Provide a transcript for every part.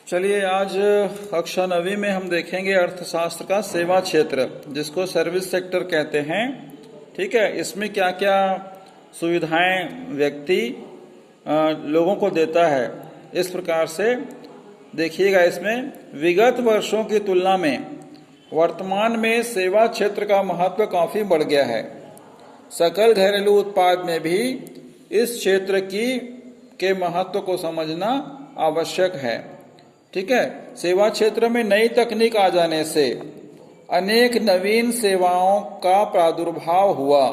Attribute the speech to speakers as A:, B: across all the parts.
A: चलिए आज कक्षा 9वीं में हम देखेंगे अर्थशास्त्र का सेवा क्षेत्र, जिसको सर्विस सेक्टर कहते हैं। ठीक है, इसमें क्या क्या सुविधाएं व्यक्ति लोगों को देता है, इस प्रकार से देखिएगा। इसमें विगत वर्षों की तुलना में वर्तमान में सेवा क्षेत्र का महत्व काफी बढ़ गया है। सकल घरेलू उत्पाद में भी इस क्षेत्र के महत्व को समझना आवश्यक है। ठीक है, सेवा क्षेत्र में नई तकनीक आ जाने से अनेक नवीन सेवाओं का प्रादुर्भाव हुआ।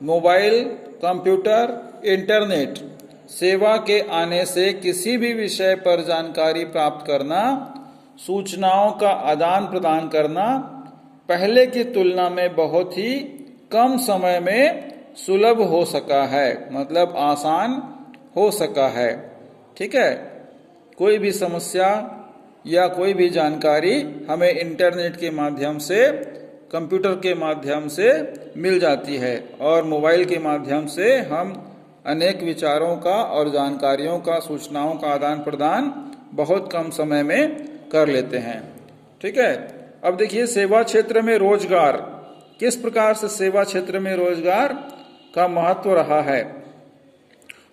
A: मोबाइल, कंप्यूटर, इंटरनेट सेवा के आने से किसी भी विषय पर जानकारी प्राप्त करना, सूचनाओं का आदान प्रदान करना पहले की तुलना में बहुत ही कम समय में सुलभ हो सका है, मतलब आसान हो सका है। ठीक है, कोई भी समस्या या कोई भी जानकारी हमें इंटरनेट के माध्यम से, कंप्यूटर के माध्यम से मिल जाती है और मोबाइल के माध्यम से हम अनेक विचारों का और जानकारियों का, सूचनाओं का आदान प्रदान बहुत कम समय में कर लेते हैं। ठीक है, अब देखिए सेवा क्षेत्र में रोजगार, किस प्रकार से सेवा क्षेत्र में रोजगार का महत्व रहा है।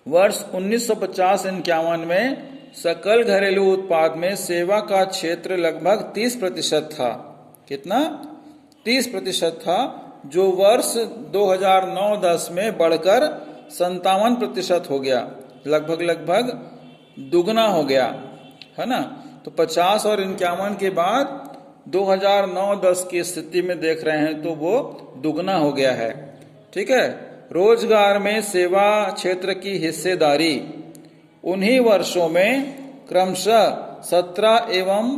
A: वर्ष 1950-51 में सकल घरेलू उत्पाद में सेवा का क्षेत्र लगभग 30% था। कितना? 30% था, जो वर्ष 2009-10 में बढ़कर 57% हो गया। लगभग दुगना हो गया, है ना। तो 50 और 51 के बाद 2009-10 की स्थिति में देख रहे हैं तो वो दुगना हो गया है। ठीक है, रोजगार में सेवा क्षेत्र की हिस्सेदारी उन्हीं वर्षों में क्रमशः 17 एवं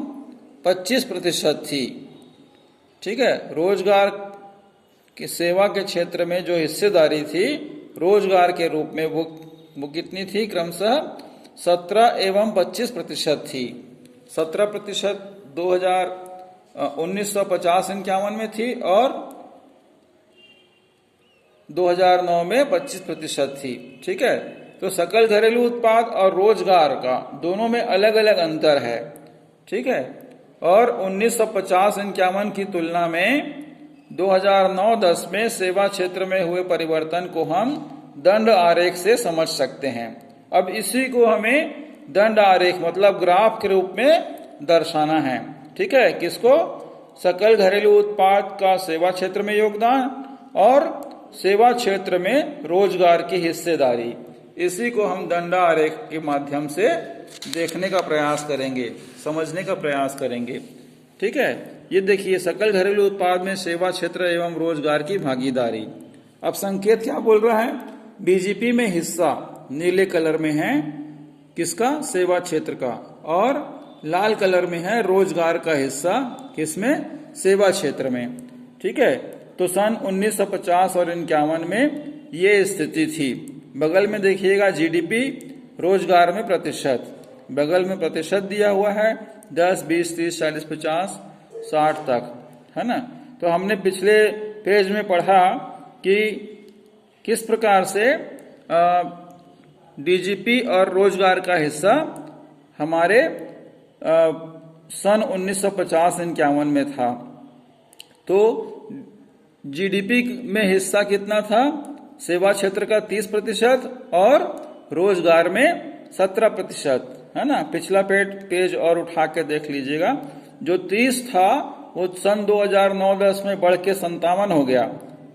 A: 25% थी। ठीक है, रोजगार की सेवा के क्षेत्र में जो हिस्सेदारी थी रोजगार के रूप में वो कितनी थी? क्रमशः 17 एवं 25% थी। 17% 1950-51 में थी और 2009 में 25% थी। ठीक है, तो सकल घरेलू उत्पाद और रोजगार का दोनों में अलग अलग अंतर है। ठीक है, और 1950-51 की तुलना में 2009-10 में सेवा क्षेत्र में हुए परिवर्तन को हम दंड आरेख से समझ सकते हैं। अब इसी को हमें दंड आरेख मतलब ग्राफ के रूप में दर्शाना है। ठीक है, किसको? सकल घरेलू उत्पाद का सेवा क्षेत्र में योगदान और सेवा क्षेत्र में रोजगार की हिस्सेदारी, इसी को हम दंड आरेख के माध्यम से देखने का प्रयास करेंगे, समझने का प्रयास करेंगे। ठीक है, ये देखिए सकल घरेलू उत्पाद में सेवा क्षेत्र एवं रोजगार की भागीदारी। अब संकेत क्या बोल रहा है? बीजीपी में हिस्सा नीले कलर में है किसका? सेवा क्षेत्र का, और लाल कलर में है रोजगार का हिस्सा, किसमें? सेवा क्षेत्र में। ठीक है, तो सन 1950 और 51 में ये स्थिति थी। बगल में देखिएगा जीडीपी, रोजगार में प्रतिशत, बगल में प्रतिशत दिया हुआ है 10, 20, 30, 40, 50, 60 तक, है ना। तो हमने पिछले पेज में पढ़ा कि किस प्रकार से डीजीपी और रोजगार का हिस्सा हमारे सन 1950-51 में था। तो जीडीपी में हिस्सा कितना था? सेवा क्षेत्र का 30% और रोजगार में 17%, है ना। पिछला पेज और उठा के देख लीजिएगा। जो 30 था वो सन 2009-10 में बढ़ के 57 हो गया।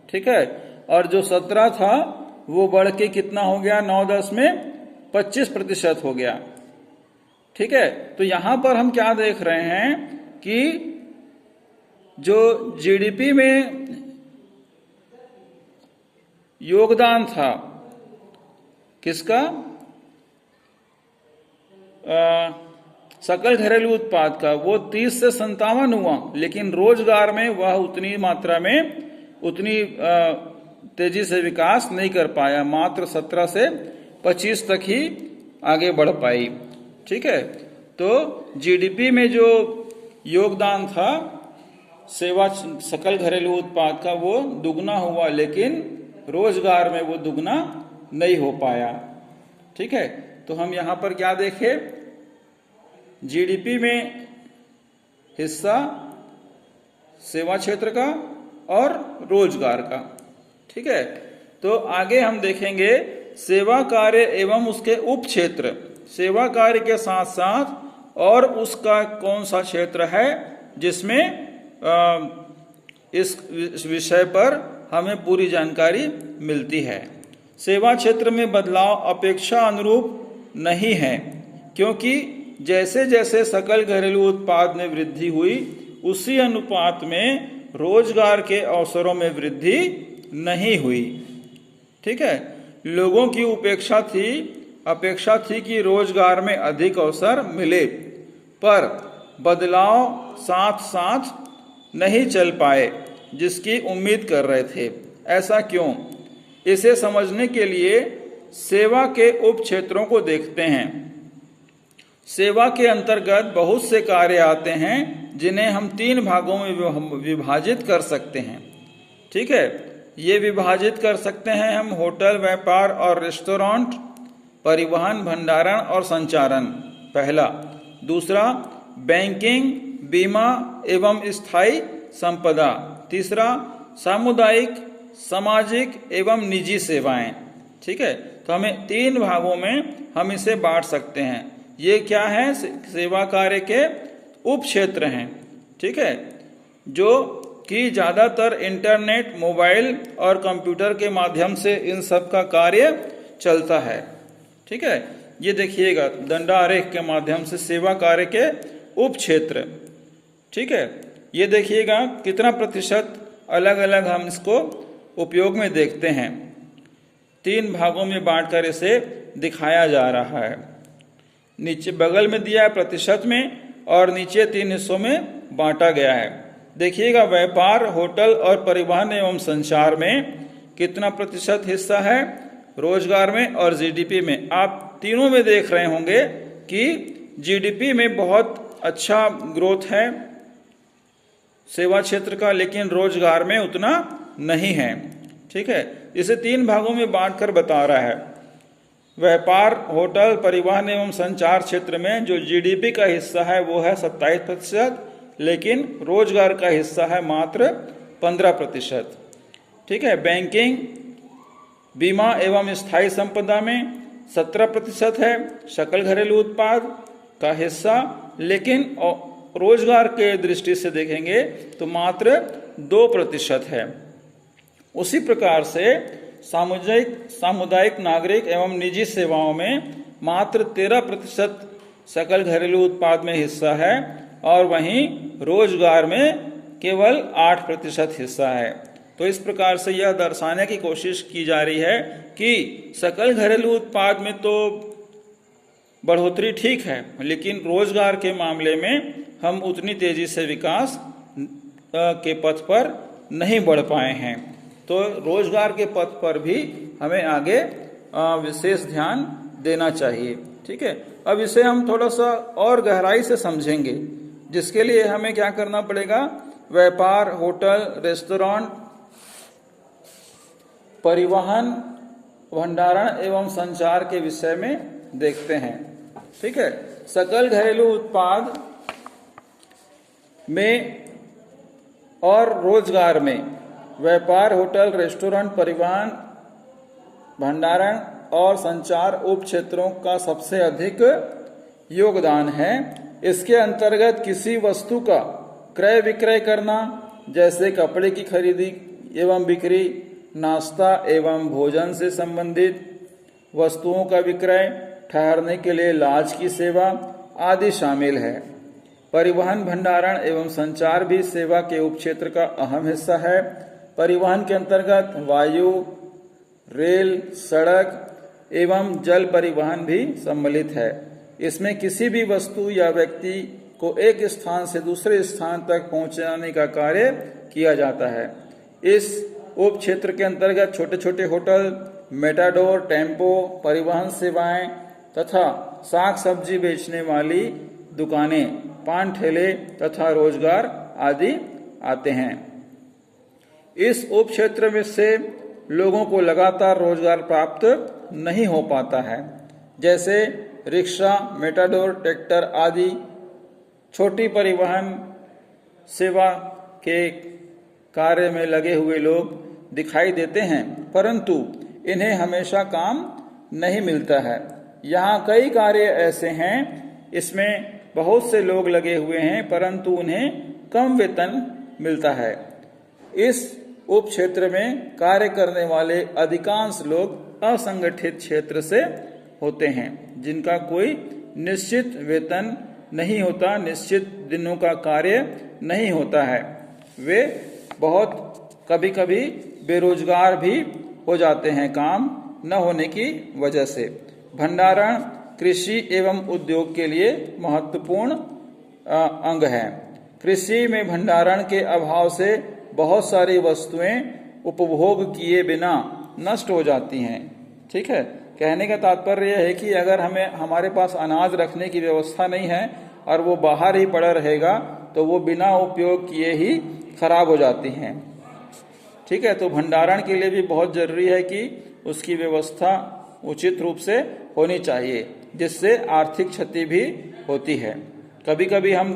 A: ठीक है, और जो 17 था वो बढ़ के कितना हो गया? 9-10 में 25% हो गया। ठीक है, तो यहां पर हम क्या देख रहे हैं कि जो जीडीपी में योगदान था किसका? सकल घरेलू उत्पाद का, वो 30 से 57 हुआ, लेकिन रोजगार में वह उतनी मात्रा में उतनी तेजी से विकास नहीं कर पाया, मात्र 17 से 25 तक ही आगे बढ़ पाई। ठीक है, तो जीडीपी में जो योगदान था सेवा सकल घरेलू उत्पाद का वो दुगना हुआ, लेकिन रोजगार में वो दुगना नहीं हो पाया। ठीक है, तो हम यहां पर क्या देखें? जीडीपी में हिस्सा सेवा क्षेत्र का और रोजगार का। ठीक है, तो आगे हम देखेंगे सेवा कार्य एवं उसके उप क्षेत्र। सेवा कार्य के साथ साथ और उसका कौन सा क्षेत्र है जिसमें इस विषय पर हमें पूरी जानकारी मिलती है। सेवा क्षेत्र में बदलाव अपेक्षा अनुरूप नहीं है, क्योंकि जैसे जैसे सकल घरेलू उत्पाद में वृद्धि हुई उसी अनुपात में रोजगार के अवसरों में वृद्धि नहीं हुई। ठीक है, लोगों की अपेक्षा थी कि रोजगार में अधिक अवसर मिले, पर बदलाव साथ साथ नहीं चल पाए जिसकी उम्मीद कर रहे थे। ऐसा क्यों? इसे समझने के लिए सेवा के उप क्षेत्रों को देखते हैं। सेवा के अंतर्गत बहुत से कार्य आते हैं जिन्हें हम 3 भागों में विभाजित कर सकते हैं। ठीक है, ये विभाजित कर सकते हैं हम होटल, व्यापार और रेस्टोरेंट, परिवहन, भंडारण और संचारण, पहला। दूसरा, बैंकिंग, बीमा एवं स्थायी संपदा। तीसरा, सामुदायिक, सामाजिक एवं निजी सेवाएं। ठीक है, तो हमें 3 भागों में हम इसे बांट सकते हैं। ये क्या है? सेवा कार्य के उप क्षेत्र हैं। ठीक है, जो कि ज्यादातर इंटरनेट, मोबाइल और कंप्यूटर के माध्यम से इन सब का कार्य चलता है। ठीक है, ये देखिएगा दंडारेख के माध्यम से सेवा कार्य के उप क्षेत्र। ठीक है, ये देखिएगा कितना प्रतिशत अलग अलग हम इसको उपयोग में देखते हैं। 3 भागों में बांटकर इसे दिखाया जा रहा है। नीचे बगल में दिया है प्रतिशत में और नीचे 3 हिस्सों में बांटा गया है। देखिएगा व्यापार, होटल और परिवहन एवं संचार में कितना प्रतिशत हिस्सा है रोजगार में और जीडीपी में। आप तीनों में देख रहे होंगे कि जीडीपी में बहुत अच्छा ग्रोथ है सेवा क्षेत्र का, लेकिन रोजगार में उतना नहीं है। ठीक है, इसे 3 भागों में बांटकर बता रहा है। व्यापार, होटल, परिवहन एवं संचार क्षेत्र में जो जीडीपी का हिस्सा है वो है 27%, लेकिन रोजगार का हिस्सा है मात्र 15%। ठीक है, बैंकिंग, बीमा एवं स्थायी संपदा में 17% है सकल घरेलू उत्पाद का हिस्सा, लेकिन रोजगार के दृष्टि से देखेंगे तो मात्र 2% है। उसी प्रकार से सामुदायिक, नागरिक एवं निजी सेवाओं में मात्र 13% सकल घरेलू उत्पाद में हिस्सा है और वहीं रोजगार में केवल 8% हिस्सा है। तो इस प्रकार से यह दर्शाने की कोशिश की जा रही है कि सकल घरेलू उत्पाद में तो बढ़ोतरी ठीक है, लेकिन रोजगार के मामले में हम उतनी तेजी से विकास के पथ पर नहीं बढ़ पाए हैं। तो रोजगार के पथ पर भी हमें आगे विशेष ध्यान देना चाहिए। ठीक है, अब इसे हम थोड़ा सा और गहराई से समझेंगे, जिसके लिए हमें क्या करना पड़ेगा? व्यापार, होटल, रेस्टोरेंट, परिवहन, भंडारण एवं संचार के विषय में देखते हैं। ठीक है, सकल घरेलू उत्पाद में और रोजगार में व्यापार, होटल, रेस्टोरेंट, परिवहन, भंडारण और संचार उप क्षेत्रों का सबसे अधिक योगदान है। इसके अंतर्गत किसी वस्तु का क्रय विक्रय करना, जैसे कपड़े की खरीदी एवं बिक्री, नाश्ता एवं भोजन से संबंधित वस्तुओं का विक्रय, ठहरने के लिए लॉज की सेवा आदि शामिल है। परिवहन, भंडारण एवं संचार भी सेवा के उपक्षेत्र का अहम हिस्सा है। परिवहन के अंतर्गत वायु, रेल, सड़क एवं जल परिवहन भी सम्मिलित है। इसमें किसी भी वस्तु या व्यक्ति को एक स्थान से दूसरे स्थान तक पहुंचाने का कार्य किया जाता है। इस उप क्षेत्र के अंतर्गत छोटे छोटे होटल, मेटाडोर, टेम्पो, परिवहन सेवाएं तथा साग सब्जी बेचने वाली दुकानें, पान ठेले तथा रोजगार आदि आते हैं। इस उप क्षेत्र में से लोगों को लगातार रोजगार प्राप्त नहीं हो पाता है। जैसे रिक्शा, मेटाडोर, ट्रैक्टर आदि छोटी परिवहन सेवा के कार्य में लगे हुए लोग दिखाई देते हैं, परंतु इन्हें हमेशा काम नहीं मिलता है। यहाँ कई कार्य ऐसे हैं, इसमें बहुत से लोग लगे हुए हैं, परंतु उन्हें कम वेतन मिलता है। इस उप क्षेत्र में कार्य करने वाले अधिकांश लोग असंगठित क्षेत्र से होते हैं, जिनका कोई निश्चित वेतन नहीं होता, निश्चित दिनों का कार्य नहीं होता है। वे बहुत कभी कभी बेरोजगार भी हो जाते हैं काम न होने की वजह से। भंडारण कृषि एवं उद्योग के लिए महत्वपूर्ण अंग है। कृषि में भंडारण के अभाव से बहुत सारी वस्तुएं उपभोग किए बिना नष्ट हो जाती हैं। ठीक है, कहने का तात्पर्य यह है कि अगर हमारे पास अनाज रखने की व्यवस्था नहीं है और वो बाहर ही पड़ा रहेगा तो वो बिना उपयोग किए ही खराब हो जाती हैं। ठीक है, तो भंडारण के लिए भी बहुत जरूरी है कि उसकी व्यवस्था उचित रूप से होनी चाहिए, जिससे आर्थिक क्षति भी होती है। कभी कभी हम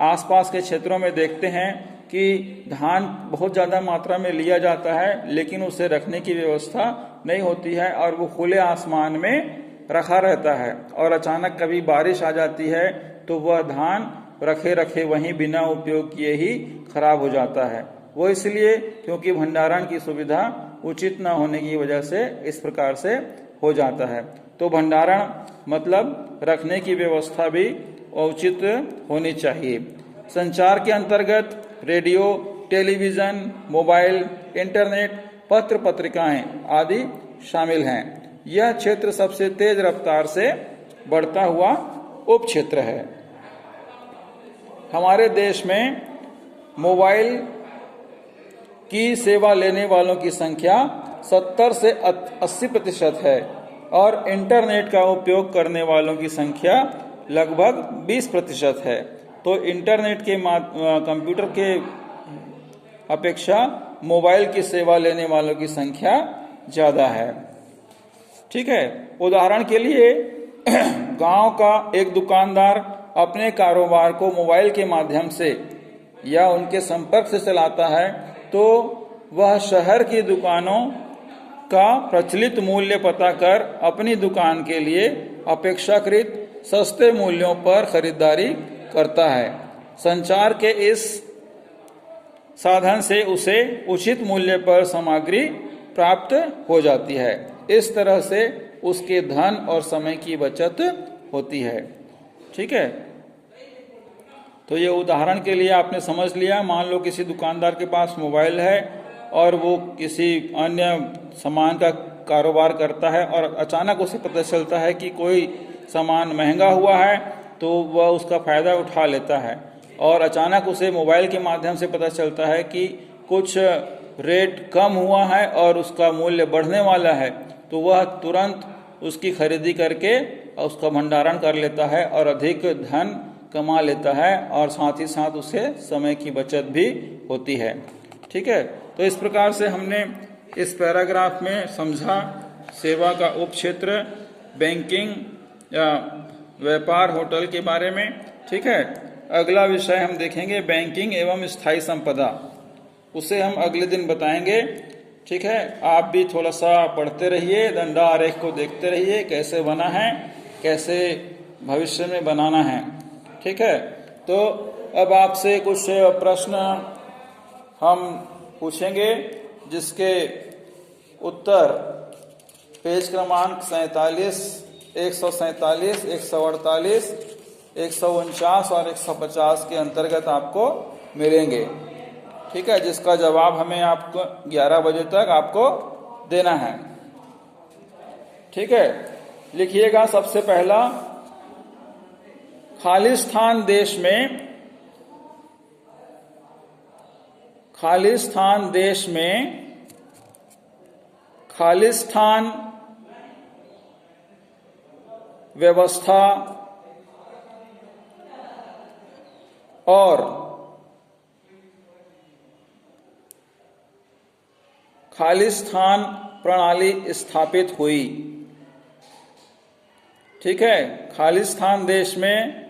A: आसपास के क्षेत्रों में देखते हैं कि धान बहुत ज़्यादा मात्रा में लिया जाता है, लेकिन उसे रखने की व्यवस्था नहीं होती है और वो खुले आसमान में रखा रहता है और अचानक कभी बारिश आ जाती है तो वह धान रखे रखे वहीं बिना उपयोग किए ही खराब हो जाता है। वो इसलिए क्योंकि भंडारण की सुविधा उचित न होने की वजह से इस प्रकार से हो जाता है। तो भंडारण मतलब रखने की व्यवस्था भी उचित होनी चाहिए। संचार के अंतर्गत रेडियो, टेलीविजन, मोबाइल, इंटरनेट, पत्र पत्रिकाएं आदि शामिल हैं। यह क्षेत्र सबसे तेज रफ्तार से बढ़ता हुआ उप क्षेत्र है। हमारे देश में मोबाइल की सेवा लेने वालों की संख्या 70 से 80% है और इंटरनेट का उपयोग करने वालों की संख्या लगभग 20% है। तो इंटरनेट के कंप्यूटर के अपेक्षा मोबाइल की सेवा लेने वालों की संख्या ज़्यादा है। ठीक है, उदाहरण के लिए गांव का एक दुकानदार अपने कारोबार को मोबाइल के माध्यम से या उनके संपर्क से चलाता है तो वह शहर की दुकानों का प्रचलित मूल्य पता कर अपनी दुकान के लिए अपेक्षाकृत सस्ते मूल्यों पर खरीदारी करता है। संचार के इस साधन से उसे उचित मूल्य पर सामग्री प्राप्त हो जाती है। इस तरह से उसके धन और समय की बचत होती है। ठीक है, तो ये उदाहरण के लिए आपने समझ लिया। मान लो किसी दुकानदार के पास मोबाइल है और वो किसी अन्य सामान का कारोबार करता है और अचानक उसे पता चलता है कि कोई सामान महंगा हुआ है तो वह उसका फ़ायदा उठा लेता है और अचानक उसे मोबाइल के माध्यम से पता चलता है कि कुछ रेट कम हुआ है और उसका मूल्य बढ़ने वाला है, तो वह तुरंत उसकी खरीदी करके उसका भंडारण कर लेता है और अधिक धन कमा लेता है और साथ ही साथ उसे समय की बचत भी होती है। ठीक है, तो इस प्रकार से हमने इस पैराग्राफ में समझा सेवा का उप क्षेत्र, बैंकिंग या व्यापार, होटल के बारे में। ठीक है, अगला विषय हम देखेंगे बैंकिंग एवं स्थायी संपदा, उसे हम अगले दिन बताएंगे। ठीक है, आप भी थोड़ा सा पढ़ते रहिए, धंधा आरेख को देखते रहिए कैसे बना है, कैसे भविष्य में बनाना है। ठीक है, तो अब आपसे कुछ प्रश्न हम पूछेंगे जिसके उत्तर पेज क्रमांक 47, 147, 148, 149 और 150 के अंतर्गत आपको मिलेंगे। ठीक है, जिसका जवाब हमें आपको 11 बजे तक आपको देना है। ठीक है, लिखिएगा सबसे पहला, खालिस्तान देश में खालिस्तान व्यवस्था और खालिस्तान प्रणाली स्थापित हुई। ठीक है, खालिस्तान देश में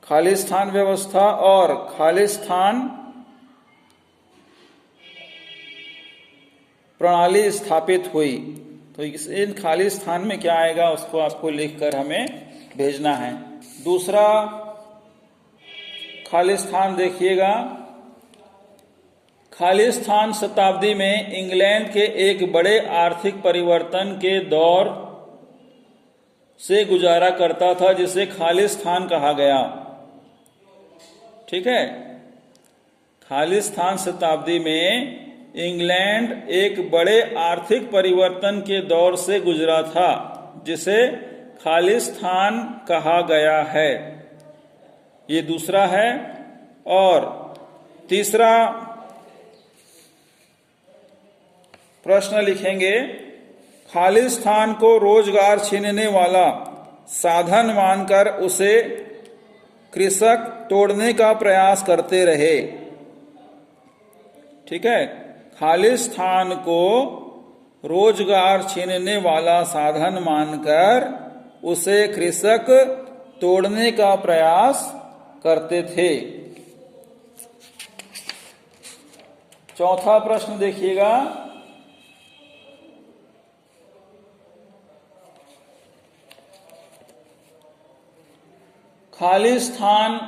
A: खालिस्तान व्यवस्था और खालिस्तान प्रणाली स्थापित हुई। तो इन खालिस्तान में क्या आएगा उसको आपको लिखकर हमें भेजना है। दूसरा खालिस्तान देखिएगा, खालिस्तान शताब्दी में इंग्लैंड के एक बड़े आर्थिक परिवर्तन के दौर से गुजारा करता था जिसे खालिस्तान कहा गया। ठीक है, खालिस्तान शताब्दी में इंग्लैंड एक बड़े आर्थिक परिवर्तन के दौर से गुजरा था जिसे खालिस्तान कहा गया है। ये दूसरा है। और तीसरा प्रश्न लिखेंगे, खालिस्तान को रोजगार छीनने वाला साधन मानकर उसे कृषक तोड़ने का प्रयास करते रहे। ठीक है, खालिस्तान को रोजगार छीनने वाला साधन मानकर उसे कृषक तोड़ने का प्रयास करते थे। चौथा प्रश्न देखिएगा, खालिस्तान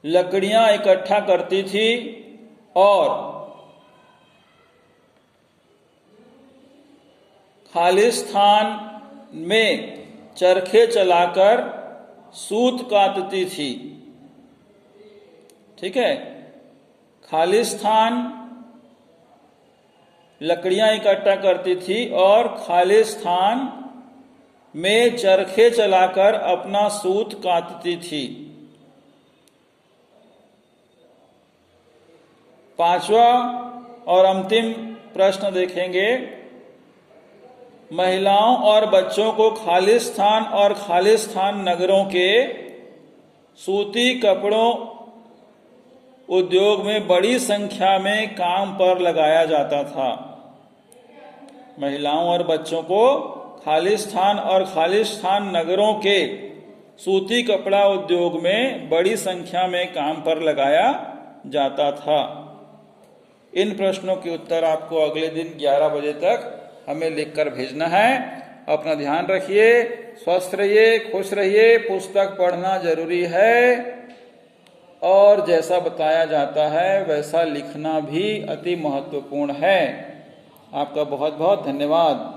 A: लकड़ियां इकट्ठा करती थी और खालिस्तान में चरखे चलाकर सूत काटती थी। ठीक है, खालिस्तान लकड़ियां इकट्ठा करती थी और खालिस्तान में चरखे चलाकर अपना सूत काटती थी। पांचवा और अंतिम प्रश्न देखेंगे, महिलाओं और बच्चों को खालिस्तान और खालिस्तान नगरों के सूती कपड़ों उद्योग में बड़ी संख्या में काम पर लगाया जाता था। महिलाओं और बच्चों को खालिस्तान और खालिस्तान नगरों के सूती कपड़ा उद्योग में बड़ी संख्या में काम पर लगाया जाता था। इन प्रश्नों के उत्तर आपको अगले दिन 11 बजे तक हमें लिखकर भेजना है। अपना ध्यान रखिए, स्वस्थ रहिए, खुश रहिए। पुस्तक पढ़ना जरूरी है और जैसा बताया जाता है वैसा लिखना भी अति महत्वपूर्ण है। आपका बहुत बहुत धन्यवाद।